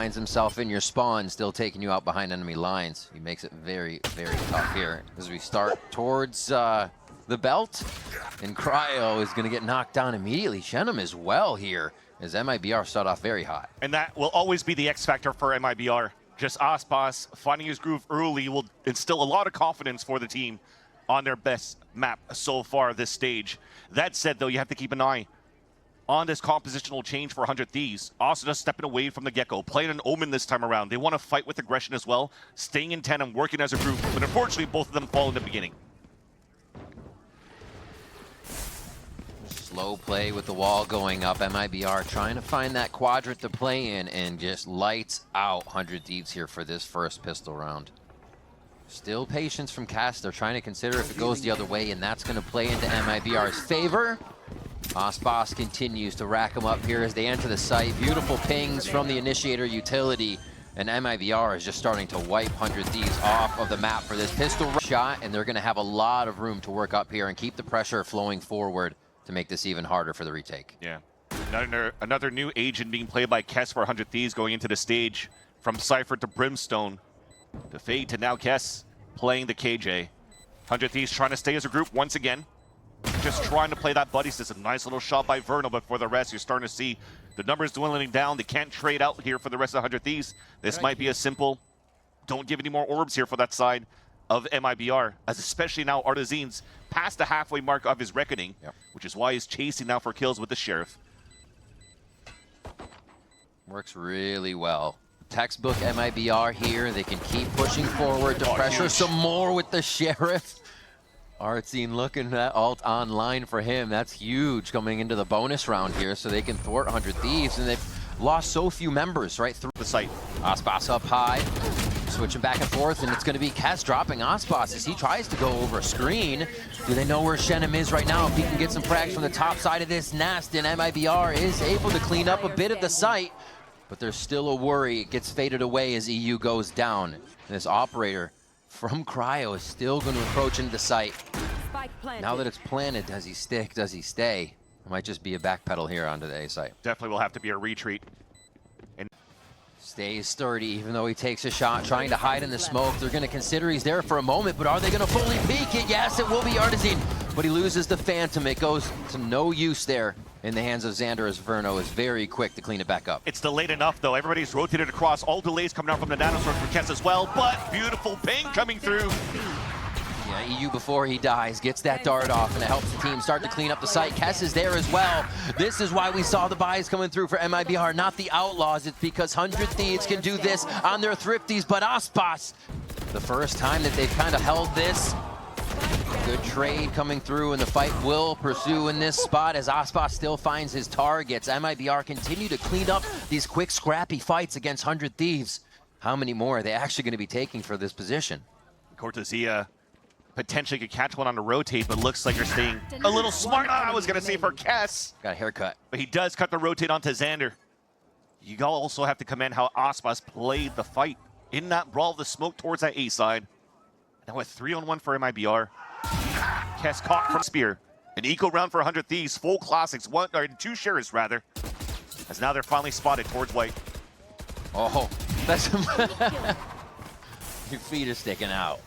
Finds himself in your spawn, still taking you out behind enemy lines. He makes it very, very tough here as we start towards the belt. And Cryo is going to get knocked down immediately. Shenum as well here as MIBR start off very hot. And that will always be the X factor for MIBR. Just Aspas finding his groove early will instill a lot of confidence for the team on their best map so far this stage. That said, though, you have to keep an eye on this compositional change for 100 Thieves. Also just stepping away from the get-go, playing an Omen this time around. They want to fight with aggression as well, staying in tandem, working as a group, but unfortunately both of them fall in the beginning. Slow play with the wall going up. MIBR trying to find that quadrant to play in and just lights out 100 Thieves here for this first pistol round. Still patience from Cass. They're trying to consider if it goes the other way, and that's going to play into MIBR's favor. Aspas continues to rack them up here as they enter the site. Beautiful pings from the initiator utility, and MIBR is just starting to wipe 100 Thieves off of the map for this pistol shot, and they're going to have a lot of room to work up here and keep the pressure flowing forward to make this even harder for the retake. Yeah. Another new agent being played by Kess for 100 Thieves going into the stage. From Cypher to Brimstone to Fade to now Kess playing the KJ. 100 Thieves trying to stay as a group once again. Just trying to play that buddy system. Nice little shot by Vernal, but for the rest, you're starting to see the numbers dwindling down. They can't trade out here for the rest of 100 Thieves. This might be a simple, don't give any more orbs here for that side of MIBR, as especially now Artisan's past the halfway mark of his reckoning, which is why he's chasing now for kills with the Sheriff. Works really well. Textbook MIBR here. They can keep pushing forward to pressure some more with the Sheriff. Artsine looking at alt online for him. That's huge coming into the bonus round here so they can thwart 100 Thieves, and they've lost so few members right through the site. Aspas up high, switching back and forth, and it's going to be Kess dropping Aspas as he tries to go over a screen. Do they know where Shenum is right now? If he can get some frags from the top side of this nest, and MIBR is able to clean up a bit of the site, but there's still a worry. It gets faded away as EU goes down. And this operator from Cryo is still going to approach into the site. Now that it's planted, does he stick? Does he stay? It might just be a backpedal here onto the A site. Definitely will have to be a retreat. And stays sturdy even though he takes a shot, trying to hide in the smoke. They're going to consider he's there for a moment, but are they going to fully peek it? Yes, it will be Artisan, but he loses the Phantom. It goes to no use there in the hands of Xander as Verno is very quick to clean it back up. It's delayed enough, though. Everybody's rotated across. All delays coming out from the Nanosword for Kess as well, but beautiful ping coming through. Yeah, EU before he dies gets that dart off, and it helps the team start to clean up the site. Kess is there as well. This is why we saw the buys coming through for MIBR, not the Outlaws. It's because 100 Thieves can do this on their Thrifties, but Aspas, the first time that they've kind of held this. Good trade coming through, and the fight will pursue in this spot as Aspas still finds his targets. MIBR continue to clean up these quick, scrappy fights against 100 Thieves. How many more are they actually going to be taking for this position? Cortesia potentially could catch one on the rotate, but looks like they're staying a little smart. I was going to say for Kess. Got a haircut. But he does cut the rotate onto Xander. You also have to commend how Aspas played the fight in that brawl of the smoke towards that A side. Now a 3-on-1 for MIBR. Kess caught from Spear. An eco round for 100 Thieves, full classics, two Sheriffs rather. As now they're finally spotted towards White. Oh, that's your feet are sticking out.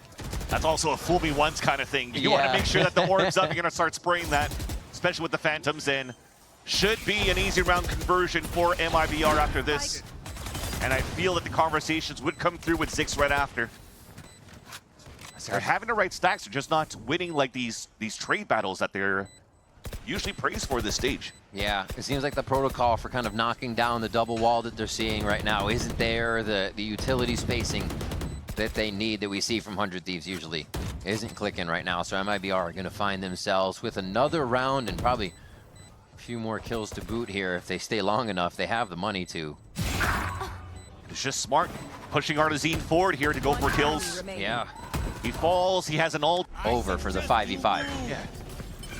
That's also a fool me once kind of thing. You want to make sure that the orb's up, you're going to start spraying that, especially with the Phantoms in. Should be an easy round conversion for MIBR after this. And I feel that the conversations would come through with Zix right after. They're having the right stacks, they're just not winning like these trade battles that they're usually praised for this stage. Yeah, it seems like the protocol for kind of knocking down the double wall that they're seeing right now isn't there. The utility spacing that they need, that we see from 100 Thieves usually, isn't clicking right now. So MIBR are going to find themselves with another round and probably a few more kills to boot here. If they stay long enough, they have the money to. It's just smart, pushing Artisan forward here to go for kills. Yeah. He falls, he has an ult. Over for the 5v5. Yeah.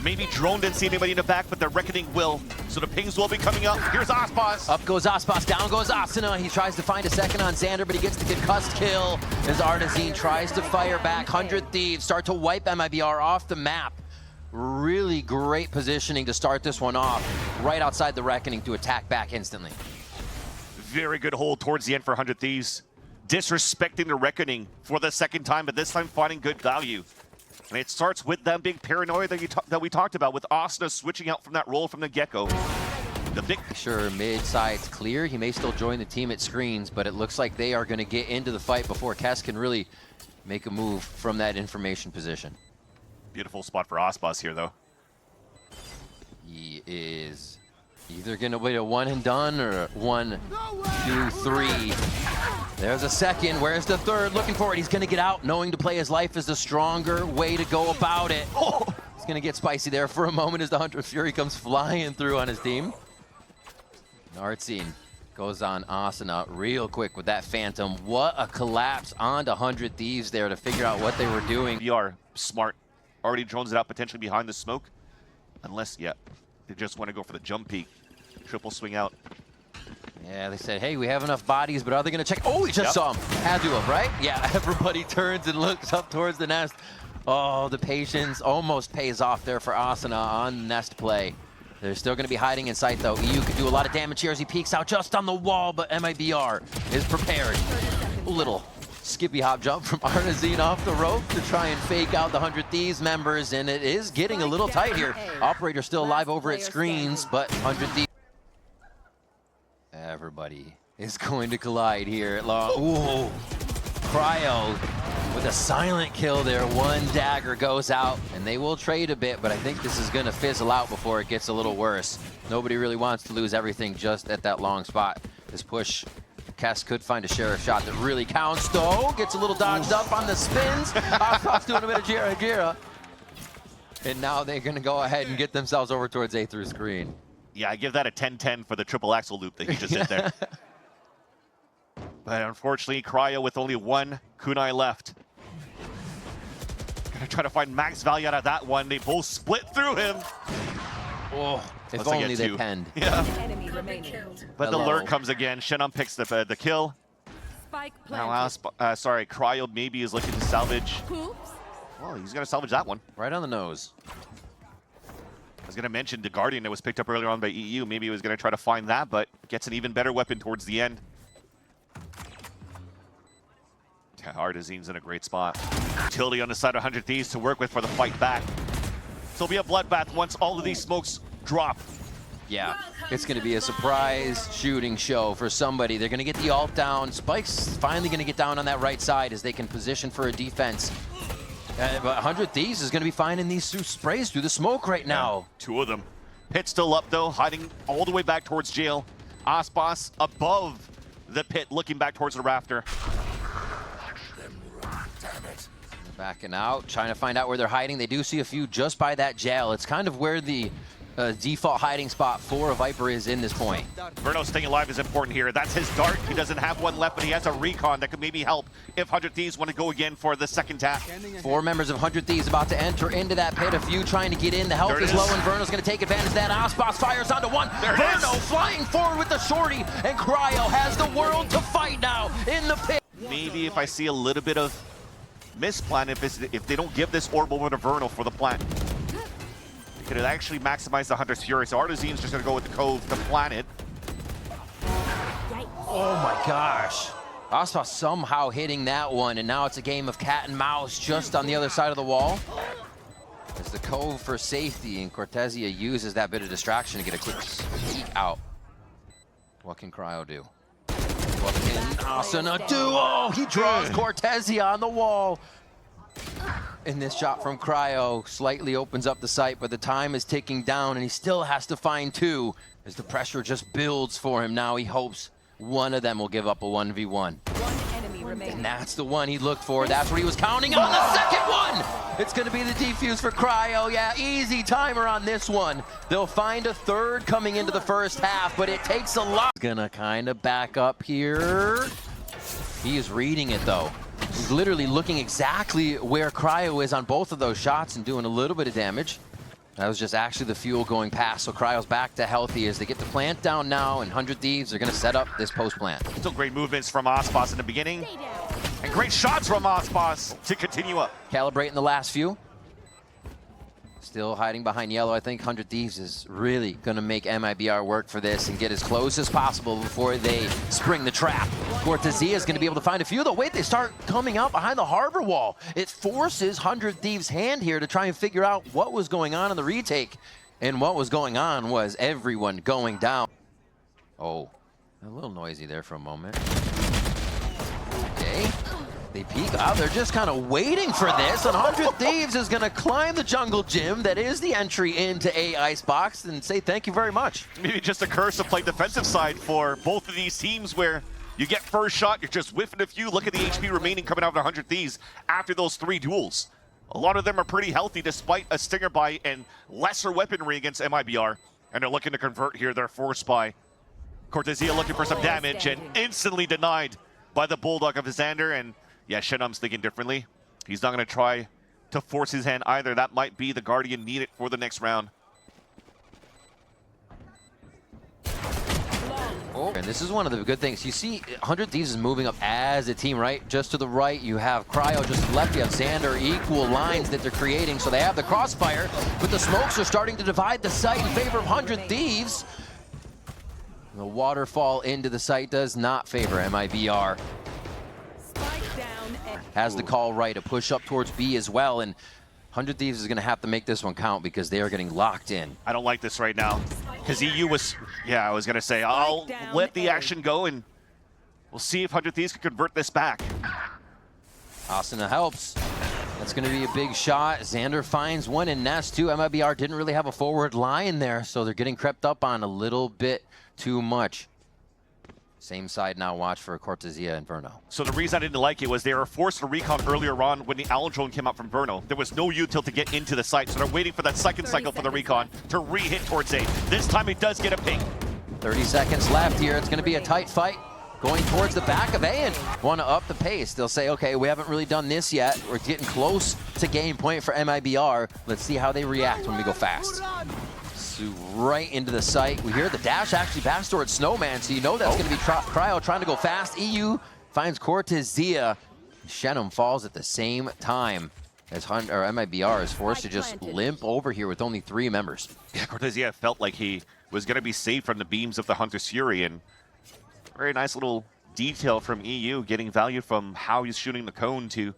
Maybe Drone didn't see anybody in the back, but the Reckoning will. So the pings will be coming up. Here's Aspas. Up goes Aspas, down goes Asuna. He tries to find a second on Xander, but he gets the concussed kill as Artisan tries to fire back. 100 Thieves start to wipe MIBR off the map. Really great positioning to start this one off, right outside the Reckoning to attack back instantly. Very good hold towards the end for 100 Thieves. Disrespecting the Reckoning for the second time, but this time finding good value. And it starts with them being paranoid that we talked about, with Asuna switching out from that role from the get-go. The big Sure, mid side's clear. He may still join the team at screens, but it looks like they are going to get into the fight before Kess can really make a move from that information position. Beautiful spot for Aspas here, though. He is either going to wait a one and done or 1, 2, 3. There's a second. Where's the third? Looking for it. He's going to get out, knowing to play his life is the stronger way to go about it. Oh, it's going to get spicy there for a moment as the Hunter's Fury comes flying through on his team. Nartzine goes on Asuna real quick with that Phantom. What a collapse onto 100 Thieves there to figure out what they were doing. MIBR, smart. Already drones it out potentially behind the smoke. Unless, yeah, they just want to go for the jump peek. Triple swing out. Yeah, they said, hey, we have enough bodies, but are they going to check? Oh, we just saw him. Had to have, right? Yeah, everybody turns and looks up towards the nest. Oh, the patience almost pays off there for Asuna on nest play. They're still going to be hiding in sight, though. EU could do a lot of damage here as he peeks out just on the wall, but MIBR is prepared. A little skippy hop jump from Artazine off the rope to try and fake out the 100 Thieves members, and it is getting a little tight here. Operator still alive over at screens, but 100 Thieves. Everybody is going to collide here at long. Ooh, Cryo with a silent kill there. One dagger goes out, and they will trade a bit, but I think this is going to fizzle out before it gets a little worse. Nobody really wants to lose everything just at that long spot. This push, Kess could find a Sheriff shot that really counts, though. Gets a little dodged up on the spins. Oscof's doing a bit of Jira. And now they're going to go ahead and get themselves over towards A through screen. Yeah, I give that a 10-10 for the triple axle loop that he just did there. But unfortunately, Cryo with only one kunai left. Gonna try to find max value out of that one. They both split through him. Oh, if only they penned. Yeah. But Hello. the lurk comes again. Shenum picks the kill. Now, sorry, Cryo maybe is looking to salvage. Well, he's gonna salvage that one. Right on the nose. I was gonna mention the Guardian that was picked up earlier on by EU. Maybe he was gonna try to find that, but gets an even better weapon towards the end. Artazine's in a great spot. Utility on the side of 100 Thieves to work with for the fight back. So it'll be a bloodbath once all of these smokes drop. Yeah, it's going to be a surprise shooting show for somebody. They're going to get the ult down. Spike's finally going to get down on that right side as they can position for a defense. But 100 Thieves is going to be finding these sprays through the smoke right now. Yeah, two of them. Pit still up though, hiding all the way back towards jail. Aspas above the pit, looking back towards the rafter. Backing out, trying to find out where they're hiding. They do see a few just by that jail. It's kind of where the default hiding spot for a Viper is in this point. Verno staying alive is important here. That's his dart. He doesn't have one left, but he has a recon that could maybe help if 100 Thieves want to go again for the second tap. 4 members of 100 Thieves about to enter into that pit. A few trying to get in. The health is low, and Verno's going to take advantage of that. Aspas fires onto one. Verno flying forward with the shorty, and Cryo has the world to fight now in the pit. Maybe if I see a little bit of misplan, if they don't give this orb over to Verno for the plant. They could actually maximize the Hunter's Fury. So Artazine's just gonna go with the Cove to plant it. Oh my gosh. Aspas somehow hitting that one, and now it's a game of cat and mouse just on the other side of the wall. As the Cove for safety, and Cortezia uses that bit of distraction to get a quick peek out. What can Cryo do? What can Asuna do? Oh, he draws Cortezia on the wall. And this shot from Cryo slightly opens up the sight, but the time is ticking down, and he still has to find 2 as the pressure just builds for him. Now he hopes one of them will give up a 1v1. And that's the one he looked for. That's what he was counting on. The second one! It's going to be the defuse for Cryo. Yeah, easy timer on this one. They'll find a third coming into the first half, but it takes a lot. Gonna kind of back up here. He is reading it, though. He's literally looking exactly where Cryo is on both of those shots and doing a little bit of damage. That was just actually the fuel going past, so Cryo's back to healthy as they get the plant down now, and 100 Thieves are going to set up this post-plant. Still great movements from Aspas in the beginning, and great shots from Aspas to continue up. Calibrating the last few. Still hiding behind yellow. I think 100 Thieves is really going to make MIBR work for this and get as close as possible before they spring the trap. Cortezia is going to be able to find a few, though. Wait, they start coming out behind the harbor wall. It forces 100 Thieves' hand here to try and figure out what was going on in the retake. And what was going on was everyone going down. Oh, a little noisy there for a moment. Okay. They peek out. They're just kind of waiting for this. And 100 Thieves is going to climb the jungle gym that is the entry into A Icebox and say thank you very much. Maybe just a curse of playing defensive side for both of these teams where you get first shot, you're just whiffing a few. Look at the HP remaining coming out of 100 Thieves after those 3 duels. A lot of them are pretty healthy despite a Stinger Bite and lesser weaponry against MIBR. And they're looking to convert here. They're forced by Cortezia looking for some damage and instantly denied by the Bulldog of Xander. And yeah, Shenum's thinking differently. He's not going to try to force his hand either. That might be the Guardian needed for the next round. Oh, and this is one of the good things. You see 100 Thieves is moving up as a team, right? Just to the right, you have Cryo. Just to the left, you have Xander. Equal lines that they're creating. So they have the crossfire, but the smokes are starting to divide the site in favor of 100 Thieves. The waterfall into the site does not favor MIBR. Has the call right, a push up towards B as well, and 100 Thieves is going to have to make this one count because they are getting locked in. I don't like this right now because EU was, yeah, I was going to say, I'll let the action go and we'll see if 100 Thieves can convert this back. Asuna helps. That's going to be a big shot. Xander finds one in Nest too. MIBR didn't really have a forward line there, so they're getting crept up on a little bit too much. Same side now, watch for Cortezia and Verno. So the reason I didn't like it was they were forced to recon earlier on when the Owl drone came out from Verno. There was no util to get into the site, so they're waiting for that second cycle for the recon to re-hit towards A. This time it does get a ping. 30 seconds left here. It's going to be a tight fight going towards the back of A and want to up the pace. They'll say, okay, we haven't really done this yet. We're getting close to game point for MIBR. Let's see how they react when we go fast. Right into the site. We hear the dash actually backs towards Snowman, so you know that's going to be Cryo trying to go fast. EU finds Cortezia. Shenum falls at the same time as MIBR is forced to just limp over here with only 3 members. Yeah, Cortezia felt like he was going to be safe from the beams of the Hunter's Fury, and very nice little detail from EU, getting value from how he's shooting the cone to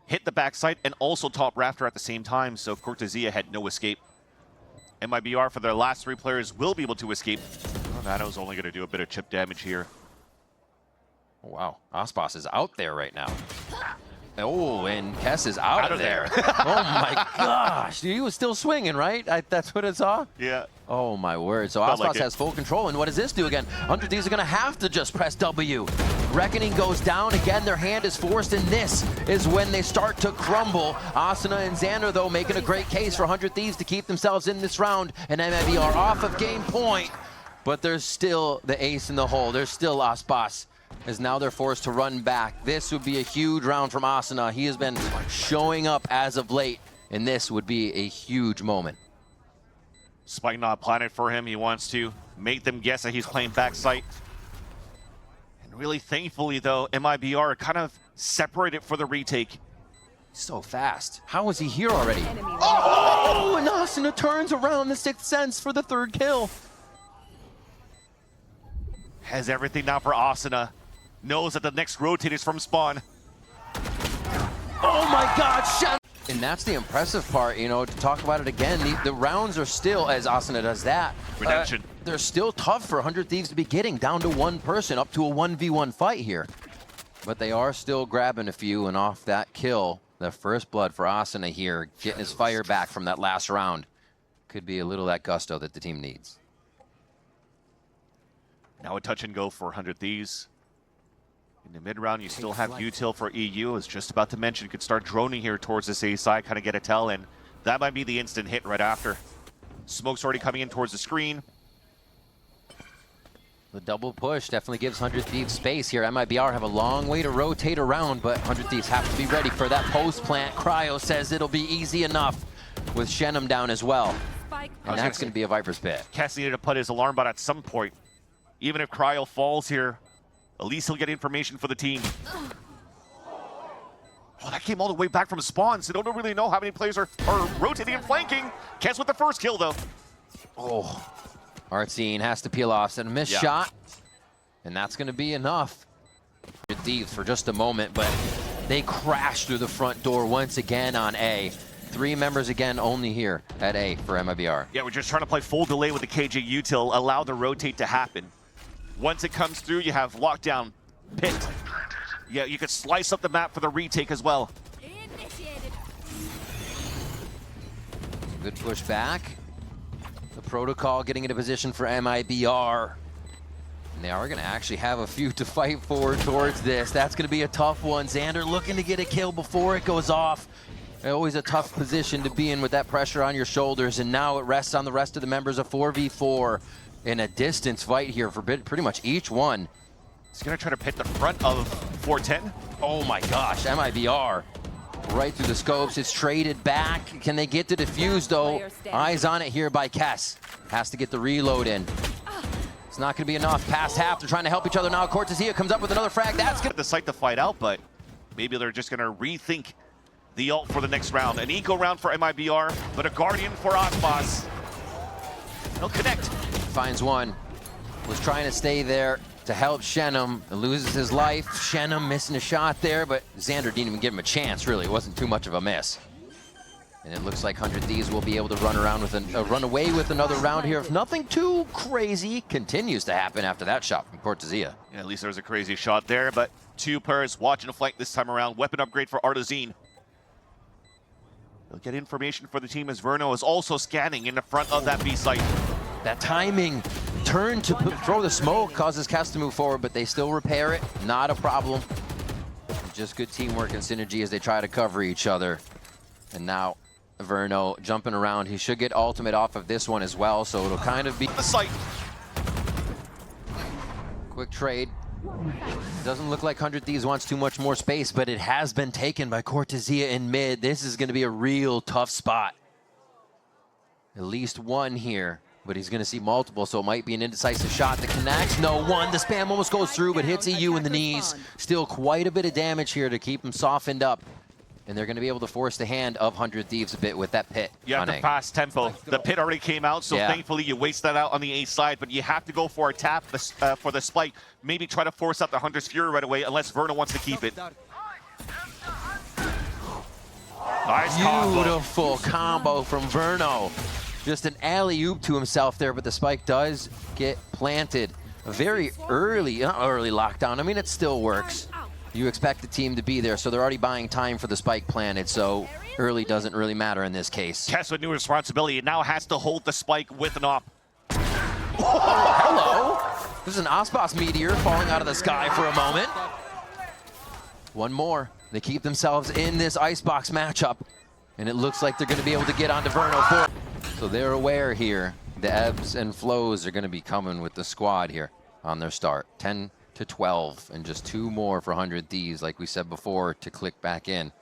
hit the backside and also top rafter at the same time, so Cortezia had no escape. MIBR, for their last 3 players, will be able to escape. Oh, Nano's only going to do a bit of chip damage here. Oh, wow. Ospas is out there right now. Oh, and Kess is out of there. Oh, my gosh. He was still swinging, right? That's what I saw? Yeah. Oh, my word. So Ospas has full control. And what does this do again? 100 Thieves are going to have to just press W. Reckoning goes down. Again, their hand is forced, and this is when they start to crumble. Asuna and Xander, though, making a great case for 100 Thieves to keep themselves in this round. And MIBR off of game point. But there's still the ace in the hole. There's still Ospas, as now they're forced to run back. This would be a huge round from Asuna. He has been showing up as of late, and this would be a huge moment. Spike not planted for him. He wants to make them guess that he's playing backside. And really, thankfully, though, MIBR kind of separated for the retake. So fast. How is he here already? Oh, and Asuna turns around the 6th sense for the 3rd kill. Has everything now for Asuna. Knows that the next rotate is from spawn. Oh my God, and that's the impressive part, you know, to talk about it again. The rounds are still, as Asuna does that, redemption. They're still tough for 100 Thieves to be getting down to 1 person, up to a 1v1 fight here. But they are still grabbing a few, and off that kill, the first blood for Asuna here, getting his fire back from that last round. Could be a little that gusto that the team needs. Now a touch and go for 100 Thieves. In the mid-round, you still have util for EU. I was just about to mention, could start droning here towards this A side, kind of get a tell, and that might be the instant hit right after. Smoke's already coming in towards the screen. The double push definitely gives 100 Thieves space here. MIBR have a long way to rotate around, but 100 Thieves have to be ready for that post plant. Cryo says it'll be easy enough with Shenum down as well. And that's going to be a Viper's Pit. Cass needed to put his alarm bot at some point. Even if Cryo falls here, at least he'll get information for the team. Oh, that came all the way back from spawn, so don't really know how many players are rotating and flanking. Kess with the first kill, though. Oh, Artsine has to peel off and a missed shot. And that's going to be enough. Thieves for just a moment, but they crash through the front door once again on A. 3 members again only here at A for MIBR. Yeah, we're just trying to play full delay with the KJ util, allow the rotate to happen. Once it comes through, you have lockdown, pit. Yeah, you could slice up the map for the retake as well. Good push back. The protocol getting into position for MIBR. And they are going to actually have a few to fight for towards this. That's going to be a tough one. Xander looking to get a kill before it goes off. Always a tough position to be in with that pressure on your shoulders. And now it rests on the rest of the members. A 4v4 in a distance fight here for pretty much each one. He's going to try to pit the front of 410. Oh my gosh, MIBR. Right through the scopes, it's traded back. Can they get to defuse though? Eyes on it here by Kess. Has to get the reload in. It's not going to be enough. Past half, they're trying to help each other now. Cortezia comes up with another frag. That's good. The site to fight out, but maybe they're just going to rethink the ult for the next round. An eco round for MIBR, but a guardian for Osmos. He'll connect. Finds one. Was trying to stay there to help Shenum. Loses his life. Shenum missing a shot there, but Xander didn't even give him a chance, really. It wasn't too much of a miss. And it looks like 100 Thieves will be able to run around with run away with another round here. If nothing too crazy continues to happen after that shot from Cortezia. Yeah, at least there was a crazy shot there, but 2 pairs watching a flank this time around. Weapon upgrade for Artazine. They'll get information for the team as Verno is also scanning in the front of that B site. That timing turn to throw the smoke causes Kess to move forward, but they still repair it. Not a problem. Just good teamwork and synergy as they try to cover each other. And now Verno jumping around. He should get ultimate off of this one as well, so it'll kind of be the site. Quick trade. Doesn't look like 100 Thieves wants too much more space, but it has been taken by Cortezia in mid. This is going to be a real tough spot. At least one here, but he's going to see multiple, so it might be an indecisive shot that connects. No one. The spam almost goes through, but hits EU in the knees. Still quite a bit of damage here to keep him softened up. And they're going to be able to force the hand of 100 Thieves a bit with that pit. You have the fast tempo. The pit already came out, so thankfully you waste that out on the A side, but you have to go for a tap for the spike. Maybe try to force out the Hunter's Fury right away, unless Verno wants to keep it. Nice Beautiful combo from Verno. Just an alley-oop to himself there, but the spike does get planted. A very early, not early lockdown. I mean, it still works. You expect the team to be there, so they're already buying time for the spike planted, so early doesn't really matter in this case. Kess with new responsibility now has to hold the spike with an op. Oh, hello! There's an Osmos meteor falling out of the sky for a moment. One more. They keep themselves in this icebox matchup, and it looks like they're going to be able to get onto Verno for. So they're aware here. The ebbs and flows are going to be coming with the squad here on their start. 10 to 12, and just 2 more for 100 Thieves, like we said before, to click back in.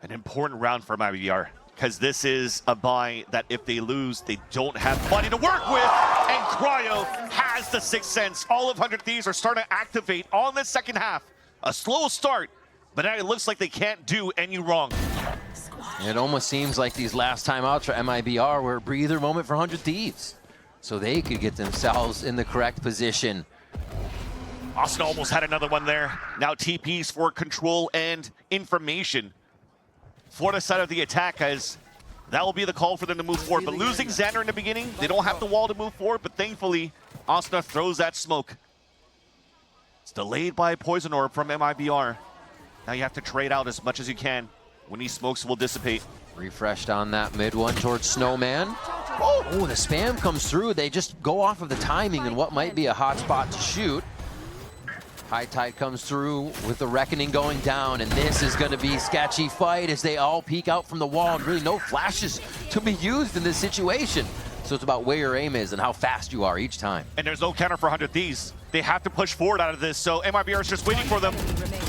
An important round for MIBR, because this is a buy that if they lose, they don't have money to work with, and Cryo has the 6th sense. All of 100 Thieves are starting to activate on the second half. A slow start, but now it looks like they can't do any wrong. It almost seems like these last timeouts for MIBR were a breather moment for 100 Thieves, so they could get themselves in the correct position. Austin almost had another one there. Now TPs for control and information for the side of the attack, as that will be the call for them to move forward. But losing Xander in the beginning, they don't have the wall to move forward, but thankfully, Austin throws that smoke. It's delayed by a Poison Orb from MIBR. Now you have to trade out as much as you can when these smokes will dissipate. Refreshed on that mid one towards Snowman. Oh, the spam comes through. They just go off of the timing and what might be a hot spot to shoot. High Tide comes through with the Reckoning going down, and this is going to be a sketchy fight as they all peek out from the wall, and really no flashes to be used in this situation. So it's about where your aim is and how fast you are each time. And there's no counter for 100 Thieves. They have to push forward out of this, so MIBR is just waiting for them.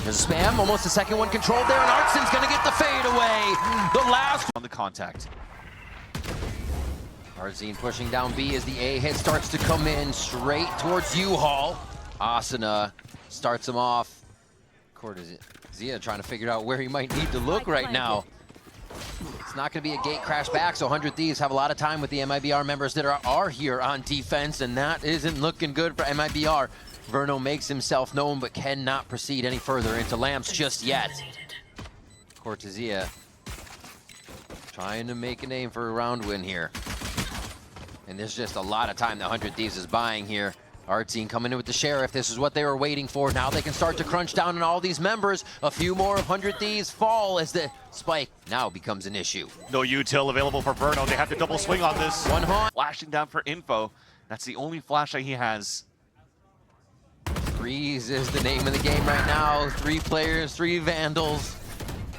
There's a spam, almost the second one controlled there, and Artsin's going to get the fade away. The last on the contact. Arzine pushing down B as the A hit starts to come in straight towards U-Haul. Asuna starts him off. Zia trying to figure out where he might need to look right now. It's not going to be a gate crash back, so 100 Thieves have a lot of time with the MIBR members that are here on defense, and that isn't looking good for MIBR. Verno makes himself known, but cannot proceed any further into Lamps just yet. Cortezia trying to make a name for a round win here. And there's just a lot of time that 100 Thieves is buying here. Artsine coming in with the Sheriff. This is what they were waiting for. Now they can start to crunch down on all these members. A few more of 100 Thieves fall as the spike now becomes an issue. No util available for Verno. They have to double swing on this. One haunt. Flashing down for info. That's the only flashlight he has. Freeze is the name of the game right now. 3 players, 3 Vandals.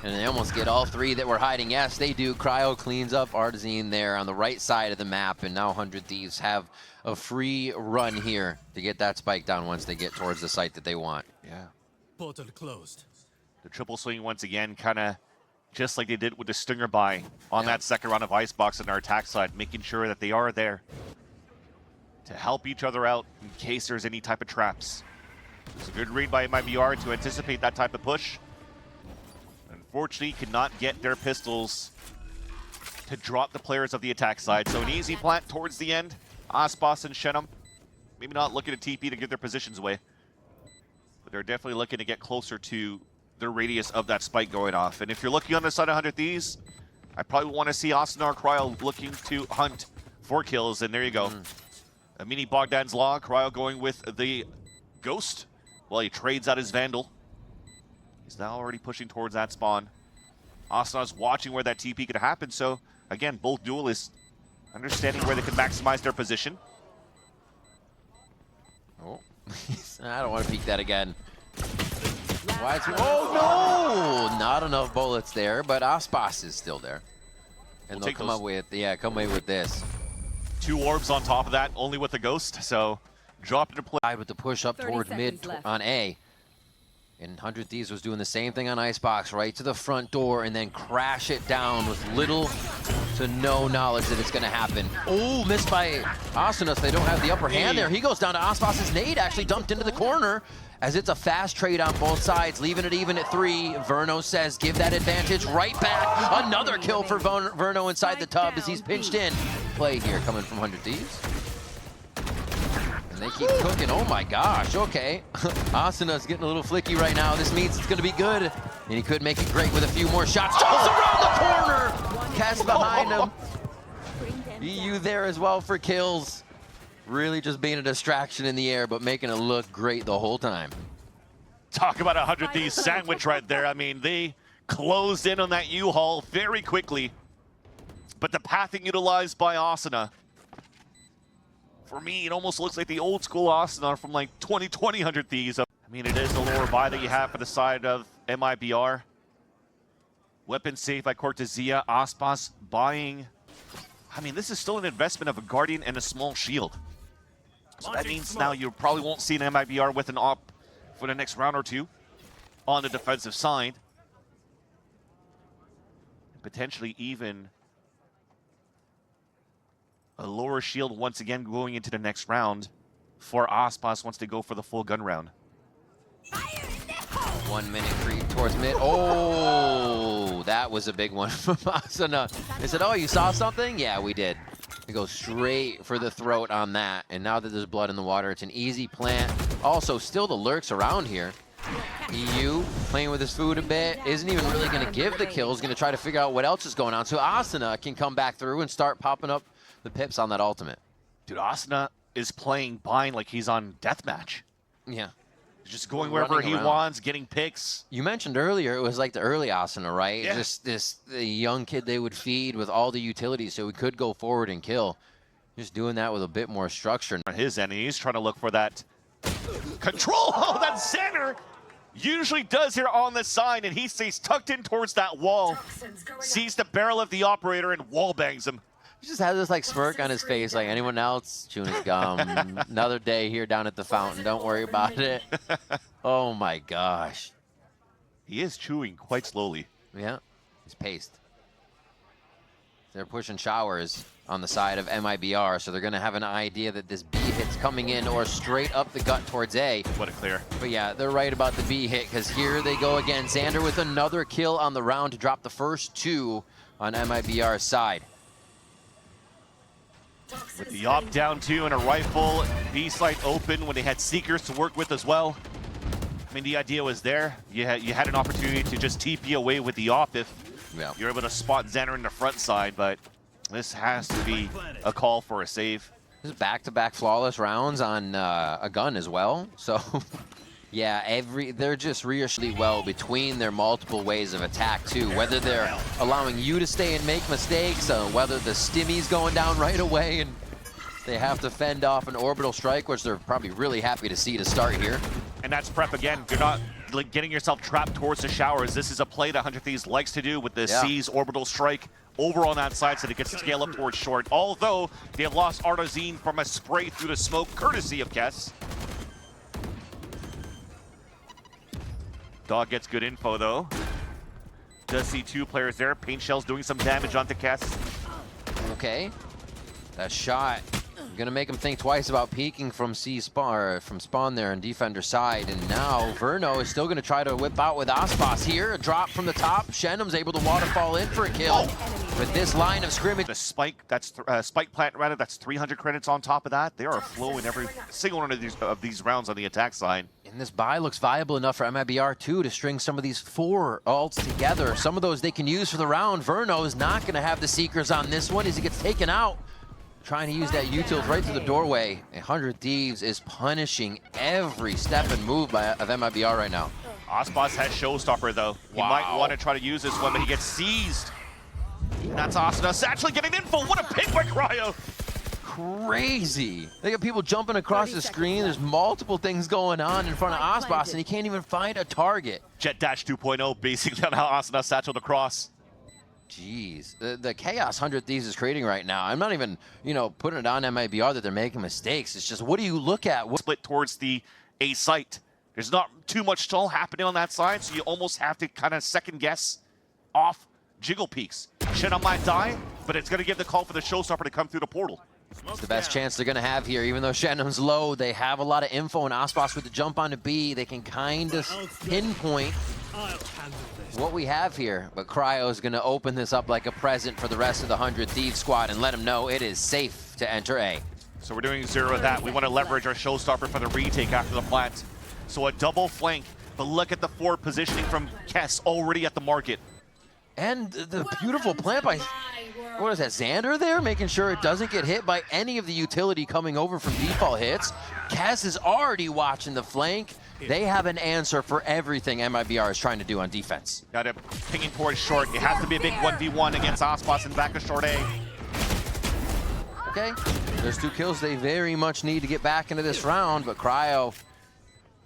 And they almost get all 3 that were hiding. Yes, they do. Cryo cleans up Artsine there on the right side of the map. And now 100 Thieves have a free run here to get that spike down once they get towards the site that they want. Yeah. Portal closed. The triple swing once again, kind of just like they did with the Stinger buy on that second round of Icebox on our attack side, making sure that they are there to help each other out in case there's any type of traps. It's a good read by MIBR to anticipate that type of push. Unfortunately, could not get their pistols to drop the players of the attack side. So an easy plant towards the end. Aspas and Shenum, maybe not looking at TP to give their positions away, but they're definitely looking to get closer to the radius of that spike going off. And if you're looking on the side of 100 Thieves, I probably want to see Asnar Cryo looking to hunt for kills, and there you go. A mini Bogdan's Law, Cryo going with the Ghost while he trades out his Vandal. He's now already pushing towards that spawn. Asnar's watching where that TP could happen, so again, both duelists understanding where they can maximize their position. Oh, I don't want to peek that again. Why is he, oh no! Not enough bullets there, but Aspas is still there. And they'll come up with, come away with this. 2 orbs on top of that, only with the Ghost, so drop into play. With the push up toward mid on A. And 100 Thieves was doing the same thing on Icebox, right to the front door, and then crash it down with little to no knowledge that it's going to happen. Oh, missed by Asunus. They don't have the upper hand there. He goes down to Aspas's nade, actually dumped into the corner, as it's a fast trade on both sides, leaving it even at 3. Verno says, give that advantage right back. Another kill for Verno inside the tub as he's pinched in. Play here coming from 100 Thieves. And they keep cooking. Oh my gosh, okay. Asuna's getting a little flicky right now. This means it's gonna be good. And he could make it great with a few more shots. Just around the corner! Cass behind him. EU there as well for kills. Really just being a distraction in the air, but making it look great the whole time. Talk about a 100 Thieves sandwich right there. I mean, they closed in on that U-Haul very quickly. But the pathing utilized by Asuna, for me, it almost looks like the old school Asuna from like 2020 100 Thieves. I mean, it is the lower buy that you have for the side of MIBR. Weapon saved by Cortezia. Aspas buying. I mean, this is still an investment of a Guardian and a small shield. So that means now you probably won't see an MIBR with an op for the next round or 2 on the defensive side. Potentially even a lower shield once again going into the next round for Aspas once they go for the full gun round. 1 minute creep towards mid. Oh, that was a big one from Asuna. They said, oh, you saw something? Yeah, we did. They go straight for the throat on that. And now that there's blood in the water, it's an easy plant. Also, still the lurks around here. EU playing with his food a bit, isn't even really going to give the kills, going to try to figure out what else is going on. So Asuna can come back through and start popping up the pips on that ultimate. Dude, Asuna is playing Bind like he's on deathmatch. Yeah. Just going wherever he wants, getting picks. You mentioned earlier it was like the early Asuna, right? Yeah. Just the young kid they would feed with all the utilities so he could go forward and kill. Just doing that with a bit more structure. On his end, he's trying to look for that control. Oh, that center usually does here on the side, and he stays tucked in towards that wall. Sees the barrel of the operator and wall bangs him. He just has this like smirk on his face, like anyone else chewing his gum. Another day here down at the fountain. Don't worry about it. Oh my gosh. He is chewing quite slowly. Yeah, he's paced. They're pushing showers on the side of MIBR, so they're going to have an idea that this B hit's coming in or straight up the gut towards A. What a clear. But yeah, they're right about the B hit, because here they go again. Xander with another kill on the round to drop the first 2 on MIBR's side. With the op down 2 and a rifle, B site open when they had Seekers to work with as well. I mean, the idea was there. You had an opportunity to just TP away with the op if you're able to spot Xander in the front side, but this has to be a call for a save. This is back-to-back flawless rounds on a gun as well. So, yeah, they're just reassuring well between their multiple ways of attack too. Whether they're allowing you to stay and make mistakes, whether the stimmy's going down right away and they have to fend off an orbital strike, which they're probably really happy to see to start here. And that's prep again. You're not like getting yourself trapped towards the showers. This is a play that 100 Thieves likes to do with the C's orbital strike over on that side so they can scale up towards short. Although they have lost Artazine from a spray through the smoke, courtesy of Kess. Dog gets good info though. Does see 2 players there. Paint Shell's doing some damage onto Kess. Okay, that shot gonna make him think twice about peeking from spawn there on defender side. And now Verno is still gonna try to whip out with Aspas here. A drop from the top. Shenum's able to waterfall in for a kill. With this line of scrimmage. The spike, that's spike plant rather. That's 300 credits on top of that. They are a flow in every single one of these rounds on the attack side. And this buy looks viable enough for MIBR too to string some of these 4 ults together. Some of those they can use for the round. Verno is not gonna have the Seekers on this one as he gets taken out. Trying to use that util right through the doorway. 100 Thieves is punishing every step and move of MIBR right now. Aspas has Showstopper though. He might want to try to use this one, but he gets seized. And that's Aspas actually getting info. What a pick by Cryo. Crazy. They got people jumping across the screen. There's multiple things going on in front of Aspas, and he can't even find a target. Jet Dash 2.0 basically on how Aspas satcheled across. Jeez, the chaos 100 Thieves is creating right now. I'm not even, putting it on MIBR that they're making mistakes. It's just, what do you look at? Split towards the A site. There's not too much still happening on that side, so you almost have to kind of second guess off jiggle peaks. Shenum might die, but it's going to give the call for the Showstopper to come through the portal. It's the best chance they're going to have here. Even though Shenum's low, they have a lot of info, and Aspas with the jump onto B, they can kind of pinpoint what we have here. But Cryo is going to open this up like a present for the rest of the 100 Thieves squad and let them know it is safe to enter A. So we're doing 0 of that. We want to leverage our Showstopper for the retake after the plant. So a double flank, but look at the forward positioning from Kess already at the market. And the beautiful plant by, what is that, Xander there? Making sure it doesn't get hit by any of the utility coming over from default hits. Kess is already watching the flank. They have an answer for everything MIBR is trying to do on defense. Got him pinging towards short. It has to be a big 1v1 against Aspas and back of short A. Okay, there's 2 kills they very much need to get back into this round, but Cryo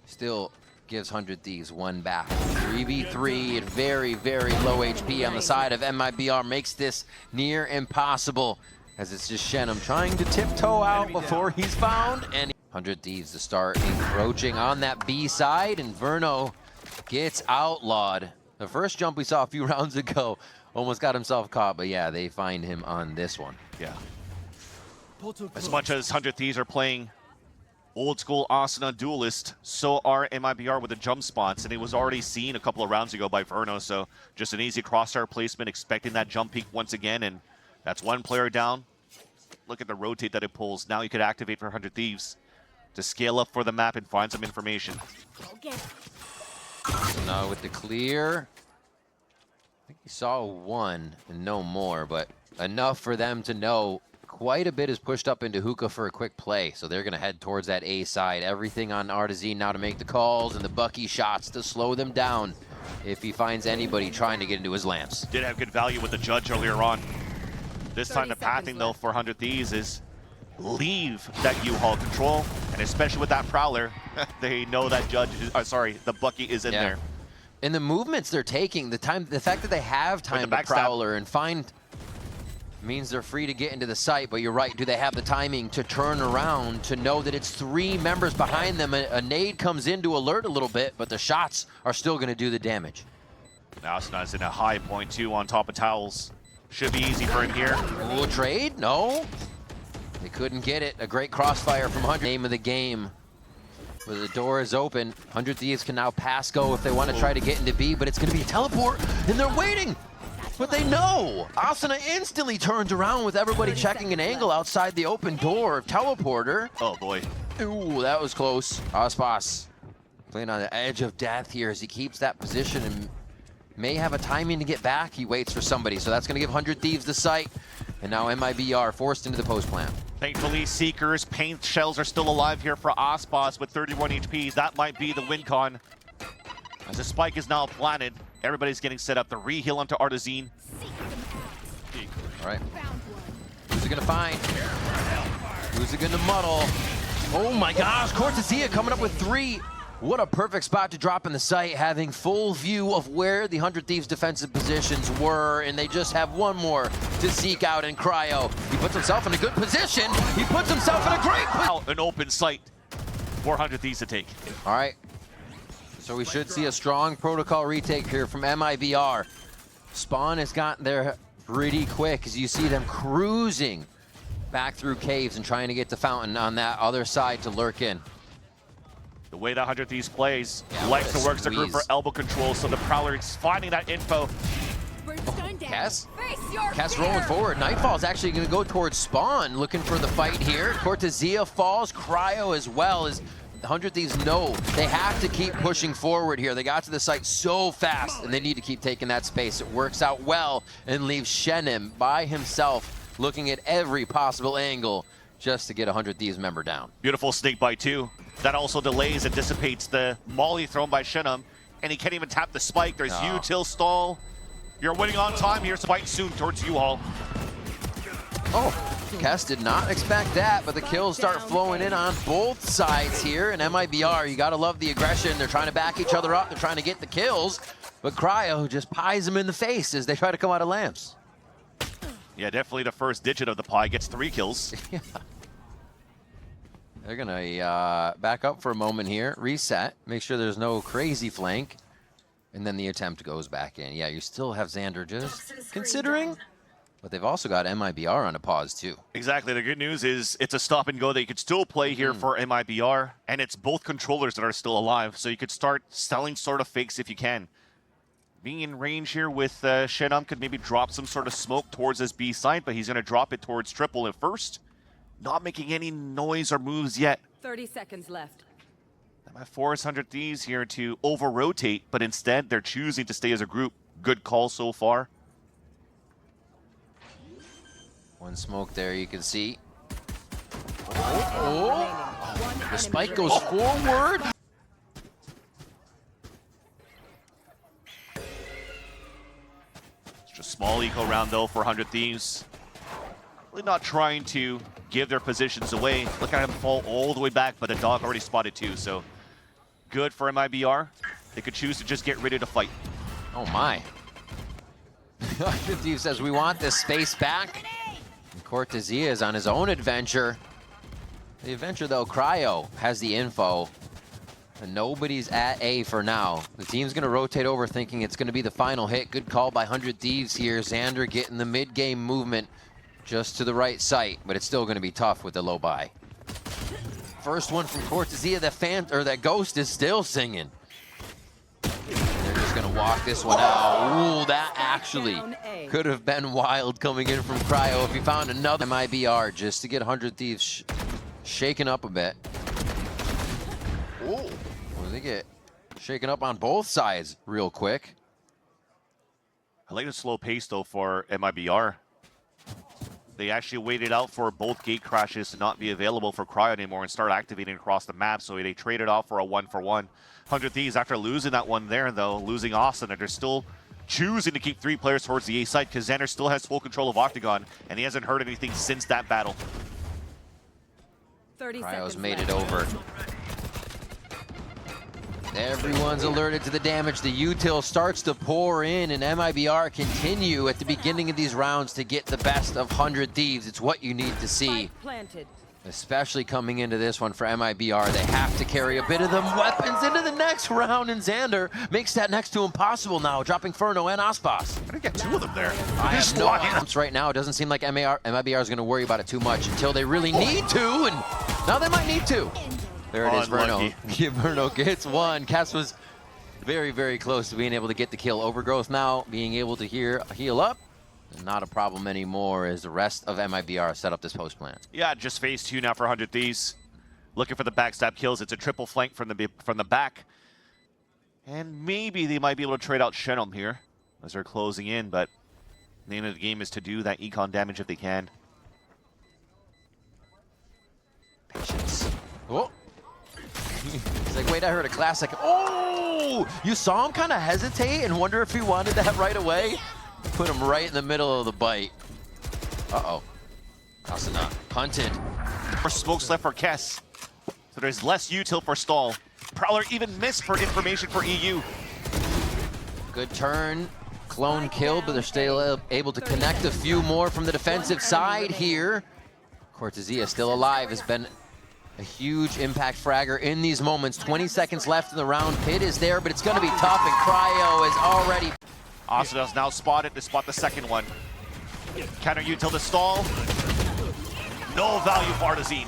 still gives 100 Thieves 1 back. 3v3 at very, very low HP on the side of MIBR makes this near impossible, as it's just Shenum trying to tiptoe out before he's found. And 100 Thieves to start encroaching on that B side, and Verno gets outlawed. The first jump we saw a few rounds ago almost got himself caught, but yeah, they find him on this one. Yeah. As much as 100 Thieves are playing old school Asuna duelist, so are MIBR with the jump spots, and it was already seen a couple of rounds ago by Verno, so just an easy crosshair placement, expecting that jump peak once again, and that's 1 player down. Look at the rotate that it pulls. Now you could activate for 100 Thieves to scale up for the map and find some information. So now with the clear, I think he saw 1 and no more, but enough for them to know quite a bit is pushed up into hookah for a quick play, so they're going to head towards that A side. Everything on Artazine now to make the calls and the Bucky shots to slow them down if he finds anybody trying to get into his lamps. Did have good value with the Judge earlier on. This time the pathing, though, for 100 Thieves is leave that U-Haul control, and especially with that Prowler, they know that Judge is, the Bucky is in there. And the movements they're taking, the fact that they have time to Prowler and find means they're free to get into the site, but you're right, do they have the timing to turn around to know that it's 3 members behind them? A nade comes in to alert a little bit, but the shots are still going to do the damage. Now Asna's in a high point too on top of Towels. Should be easy for him here. Ooh, trade? No. They couldn't get it. A great crossfire from 100. Name of the game. Where the door is open. 100 Thieves can now pass go if they want to try to get into B, but it's going to be a teleport, and they're waiting. But they know. Asuna instantly turns around with everybody checking an angle outside the open door. Teleporter. Oh boy. Ooh, that was close. Aspas playing on the edge of death here as he keeps that position and may have a timing to get back. He waits for somebody, so that's going to give 100 Thieves the site. And now MIBR forced into the post plant. Thankfully, Seekers, Paint Shells are still alive here for Aspas with 31 HPs. That might be the win con. As the spike is now planted, everybody's getting set up. The re-heal onto Artazine. All right. Who's it going to find? Who's it going to muddle? Oh my gosh, Cortesia coming up with 3. What a perfect spot to drop in the site, having full view of where the 100 Thieves defensive positions were, and they just have one more to seek out in Cryo. He puts himself in a good position. He puts himself in a great position. An open site for 100 Thieves to take. All right. So we should see a strong protocol retake here from MIBR. Spawn has gotten there pretty quick as you see them cruising back through caves and trying to get to Fountain on that other side to lurk in. The way that 100 Thieves plays, likes to work the group for elbow control, so the Prowler is finding that info. Cass rolling forward. Nightfall's actually going to go towards Spawn, looking for the fight here. Cortesia falls, Cryo as well, as 100 Thieves know they have to keep pushing forward here. They got to the site so fast, and they need to keep taking that space. It works out well and leaves Shenim by himself, looking at every possible angle just to get a 100 Thieves member down. Beautiful snake bite too. That also delays and dissipates the molly thrown by Shenim, and he can't even tap the spike. There's util stall. You're winning on time. Here's fight soon towards U-Haul. Oh, Kess did not expect that, but the kills start flowing in on both sides here. And MIBR, you gotta love the aggression. They're trying to back each other up. They're trying to get the kills, but Cryo just pies them in the face as they try to come out of lamps. Yeah, definitely the first digit of the pie gets 3 kills. Yeah. They're gonna back up for a moment here, reset, make sure there's no crazy flank, and then the attempt goes back in. Yeah, you still have Xander just considering, but they've also got MIBR on a pause too. Exactly. The good news is it's a stop and go that you could still play here for MIBR, and it's both controllers that are still alive, so you could start selling sort of fakes if you can. Being in range here with Shenim could maybe drop some sort of smoke towards his B side, but he's going to drop it towards triple at first. Not making any noise or moves yet. 30 seconds left. That might force 100 Thieves here to over-rotate, but instead they're choosing to stay as a group. Good call so far. One smoke there you can see. Oh. The spike goes forward. It's just small eco round though for 100 Thieves. Really not trying to give their positions away. Look at him fall all the way back, but the dog already spotted too, so good for MIBR. They could choose to just get ready to fight. Oh my. 100 Thieves says we want this space back. And Cortesia is on his own adventure. The adventure though, Cryo has the info. And nobody's at A for now. The team's gonna rotate over thinking it's gonna be the final hit. Good call by 100 Thieves here. Xander getting the mid-game movement just to the right site, but it's still gonna be tough with the low buy. First one from Cortesia, that Ghost is still singing. They're just gonna walk this one out. Ooh, that actually could have been wild coming in from Cryo if he found another MIBR just to get 100 Thieves shaken up a bit. Oh, well, they get shaken up on both sides real quick. I like the slow pace though for MIBR. They actually waited out for both gate crashes to not be available for Cryo anymore and start activating across the map, so they traded off for a 1-for-1. 100 Thieves, after losing that one there though, losing Austin, and they're still choosing to keep 3 players towards the A side because Xander still has full control of Octagon, and he hasn't heard anything since that battle. 30 Cryo's seconds made left. it over. Everyone's alerted to the damage. The util starts to pour in, and MIBR continue at the beginning of these rounds to get the best of 100 Thieves. It's what you need to see. Spike planted. Especially coming into this one for MIBR, they have to carry a bit of them weapons into the next round, and Xander makes that next to impossible now, dropping Furno and Aspas. How did he get two of them there? I have no idea. Right now, it doesn't seem like MIBR is going to worry about it too much until they really need to, and now they might need to. There it is, Verno. Verno gets one. Cass was very, very close to being able to get the kill. Overgrowth now being able to heal up. Not a problem anymore as the rest of MIBR set up this post plan. Yeah, just phase 2 now for 100 Thieves. Looking for the backstab kills. It's a triple flank from the back. And maybe they might be able to trade out Shenum here as they're closing in, but the name of the game is to do that econ damage if they can. Patience. Oh. He's like, wait, I heard a classic. Oh! You saw him kind of hesitate and wonder if he wanted that right away? Put him right in the middle of the bite. Uh-oh. Asuna punted. For smokes left for Kess. So there's less util for stall. Prowler even missed for information for EU. Good turn. Clone killed, but they're still able to connect a few more from the defensive side here. Cortezia still alive, has been a huge impact fragger in these moments. 20 seconds left in the round. Pit is there, but it's going to be tough, and Cryo is already... Asuna's now spotted to spot the second one. Counter util to stall. No value for Artazine.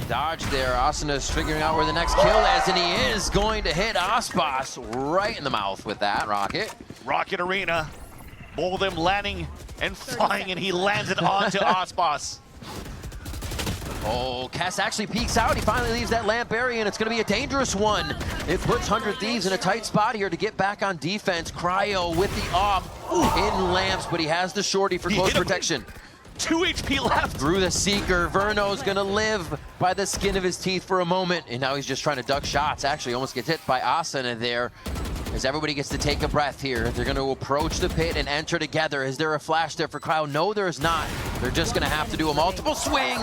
Dodge there. Asuna's figuring out where the next kill is, and he is going to hit Aspas right in the mouth with that rocket. Rocket Arena. Both of them landing and flying, and he lands it onto Aspas. Oh, Cass actually peeks out. He finally leaves that lamp area, and it's going to be a dangerous one. It puts 100 Thieves in a tight spot here to get back on defense. Cryo with the off in lamps, but he has the shorty for close protection. 2 HP left. Through the Seeker, Verno's going to live by the skin of his teeth for a moment, and now he's just trying to duck shots. Actually, almost gets hit by Asuna there. As everybody gets to take a breath here, they're going to approach the pit and enter together. Is there a flash there for Cryo? No, there's not. They're just going to have to do a multiple swing.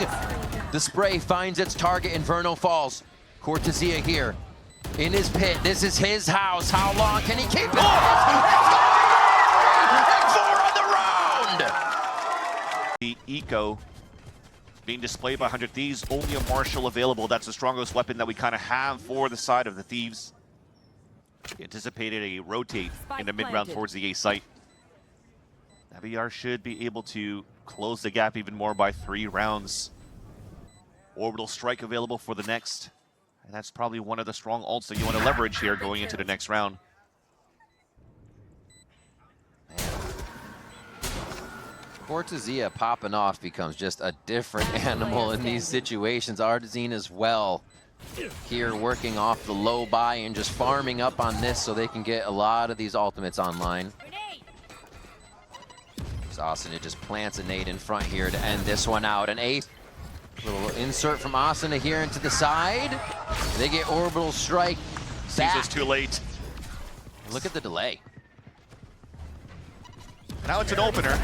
The spray finds its target and Verno falls. Cortezia here in his pit. This is his house. How long can he keep it? And 4 on the round! The Eco being displayed by 100 Thieves. Only a Marshal available. That's the strongest weapon that we kind of have for the side of the Thieves. He anticipated a rotate in the mid-round towards the A site. MIBR should be able to close the gap even more by 3 rounds. Orbital Strike available for the next. And that's probably one of the strong ults that you want to leverage here going into the next round. Cortezia popping off becomes just a different animal in these situations. Artazine as well. Here working off the low buy and just farming up on this so they can get a lot of these ultimates online. Asuna just plants a nade in front here to end this one out. An ace. Little insert from Asuna here into the side. They get Orbital Strike back. Sees it's too late. Look at the delay. Now it's an opener.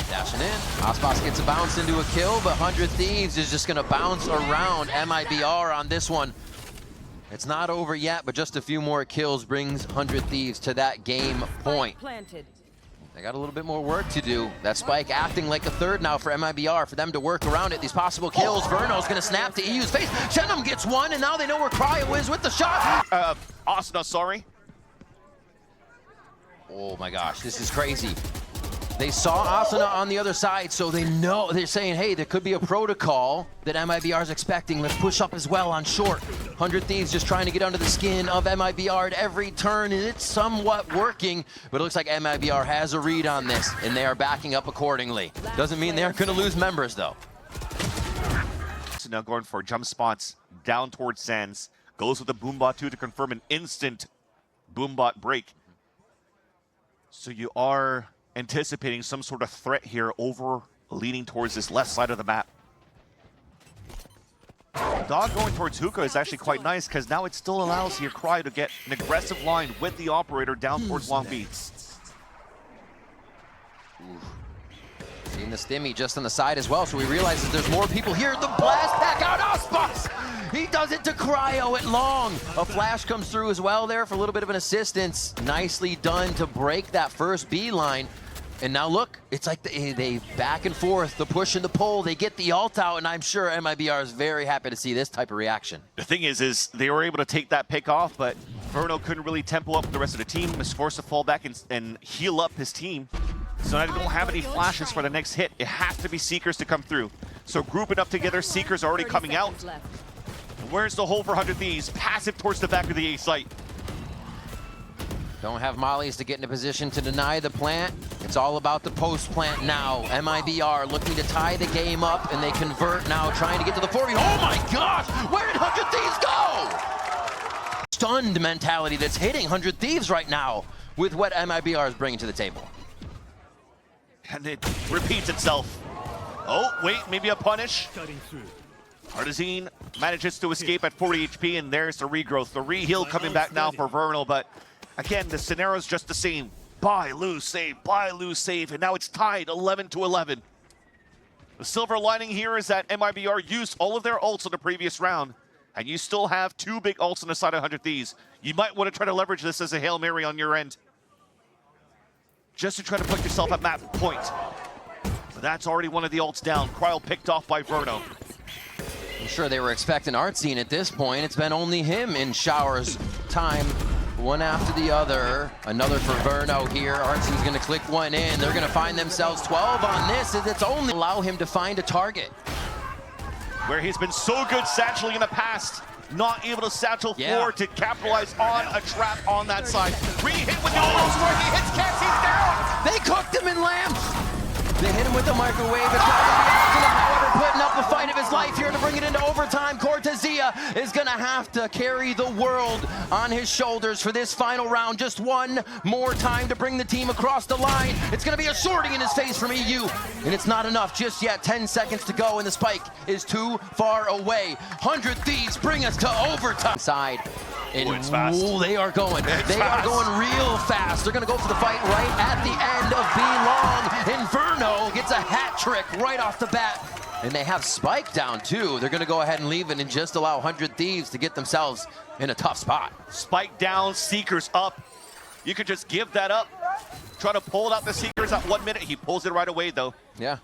Dashing in. Aspas gets a bounce into a kill, but 100 Thieves is just going to bounce around MIBR on this one. It's not over yet, but just a few more kills brings 100 Thieves to that game point. They got a little bit more work to do. That spike acting like a third now for MIBR, for them to work around it. These possible kills. Verno's going to snap to EU's face. Shenum gets one, and now they know where Cryo is with the shot. Asuna, sorry. Oh my gosh, this is crazy. They saw Asuna on the other side, so they know, they're saying, hey, there could be a protocol that MIBR is expecting. Let's push up as well on short. 100 Thieves just trying to get under the skin of MIBR at every turn, and it's somewhat working, but it looks like MIBR has a read on this, and they are backing up accordingly. Doesn't mean they aren't going to lose members, though. So now going for jump spots down towards Sands. Goes with the Boombot 2 to confirm an instant Boombot break. So you are anticipating some sort of threat here over leaning towards this left side of the map. Dog going towards Hookah is actually quite nice because now it still allows here Cryo to get an aggressive line with the operator down towards Long Beach. Seeing the stimmy just on the side as well, so he realizes there's more people here. The blast back out, Aspas! He does it to Cryo at long. A flash comes through as well there for a little bit of an assistance. Nicely done to break that first B line. And now look, it's like they back and forth, the push and the pull. They get the ult out, and I'm sure MIBR is very happy to see this type of reaction. The thing is they were able to take that pick off, but Verno couldn't really tempo up the rest of the team. Was forced to fall back and heal up his team. So now they don't have any flashes for the next hit. It has to be Seekers to come through. So grouping up together, Seekers already coming out. Where's the hole for 100 Thieves? Passive towards the back of the A site. Don't have mollies to get into position to deny the plant. It's all about the post plant now. MIBR looking to tie the game up, and they convert now, trying to get to the 40. Oh my gosh! Where did 100 Thieves go? Stunned mentality that's hitting 100 Thieves right now with what MIBR is bringing to the table. And it repeats itself. Oh, wait, maybe a punish. Artizine manages to escape at 40 HP, and there's the regrowth. The re-heal coming back now for Vernal, but again, the scenario's just the same. Buy, lose, save, and now it's tied 11-11. The silver lining here is that MIBR used all of their ults in the previous round, and you still have 2 big ults on the side of 100 Thieves. You might want to try to leverage this as a Hail Mary on your end, just to try to put yourself at map point. But that's already one of the ults down. Cryo picked off by Verno. I'm sure they were expecting Artsine at this point. It's been only him in Shower's time. One after the other. Another for Verno here. Artsine's going to click one in. They're going to find themselves 12 on this, as it's only allow him to find a target. Where he's been so good satcheling in the past, not able to satchel forward to capitalize on a trap on that side. Re-hit with the ults where he hits Cass, he's down! They cooked him in lamps! They hit him with the microwave. It's not going to be accident, however, putting up the fight of his life here to bring it into overtime. Cortezia is going to have to carry the world on his shoulders for this final round. Just one more time to bring the team across the line. It's going to be a sorting in his face from EU, and it's not enough just yet. 10 seconds to go, and the spike is too far away. 100 Thieves bring us to overtime. Side. And it's fast. Ooh, they are going. They are going real fast. They're going to go for the fight right at the end of B-Long. And Verno gets a hat trick right off the bat. And they have Spike down too. They're going to go ahead and leave it and just allow 100 Thieves to get themselves in a tough spot. Spike down, Seekers up. You could just give that up. Try to pull out the Seekers at 1 minute. He pulls it right away though. Yeah.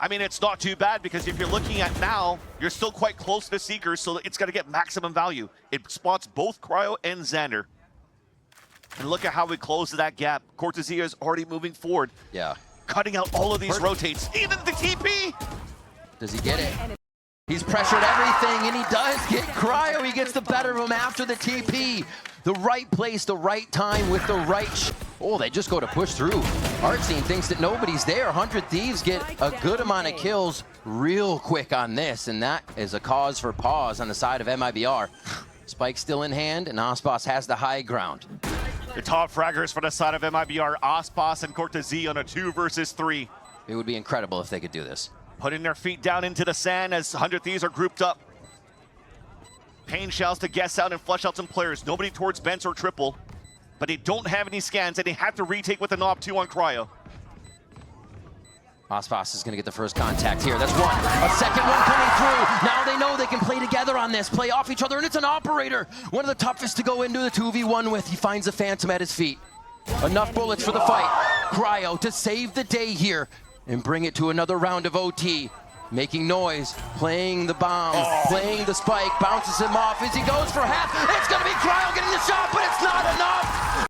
I mean, it's not too bad because if you're looking at now, you're still quite close to the Seekers, so it's going to get maximum value. It spots both Cryo and Xander. And look at how we close that gap. Cortezia is already moving forward. Yeah. Cutting out all of these rotates. Even the TP! Does he get it? He's pressured everything, and he does get Cryo. He gets the better of him after the TP. The right place, the right time with the right oh, they just go to push through. Artsine thinks that nobody's there. 100 Thieves get a good amount of kills real quick on this, and that is a cause for pause on the side of MIBR. Spike still in hand, and Ospas has the high ground. The top fraggers for the side of MIBR, Ospas and Cortezia on a 2 versus 3. It would be incredible if they could do this. Putting their feet down into the sand as 100 Thieves are grouped up. Pain shells to guess out and flush out some players. Nobody towards Bents or Triple, but they don't have any scans, and they have to retake with the Knob 2 on Cryo. Ospas is going to get the first contact here. That's one. A second one coming through. Now they know they can play together on this, play off each other, and it's an operator. One of the toughest to go into the 2v1 with. He finds a Phantom at his feet. Enough bullets for the fight. Cryo to save the day here and bring it to another round of OT. Making noise, playing the bomb, playing the spike, bounces him off as he goes for half. It's going to be Cryo getting the shot, but it's not enough.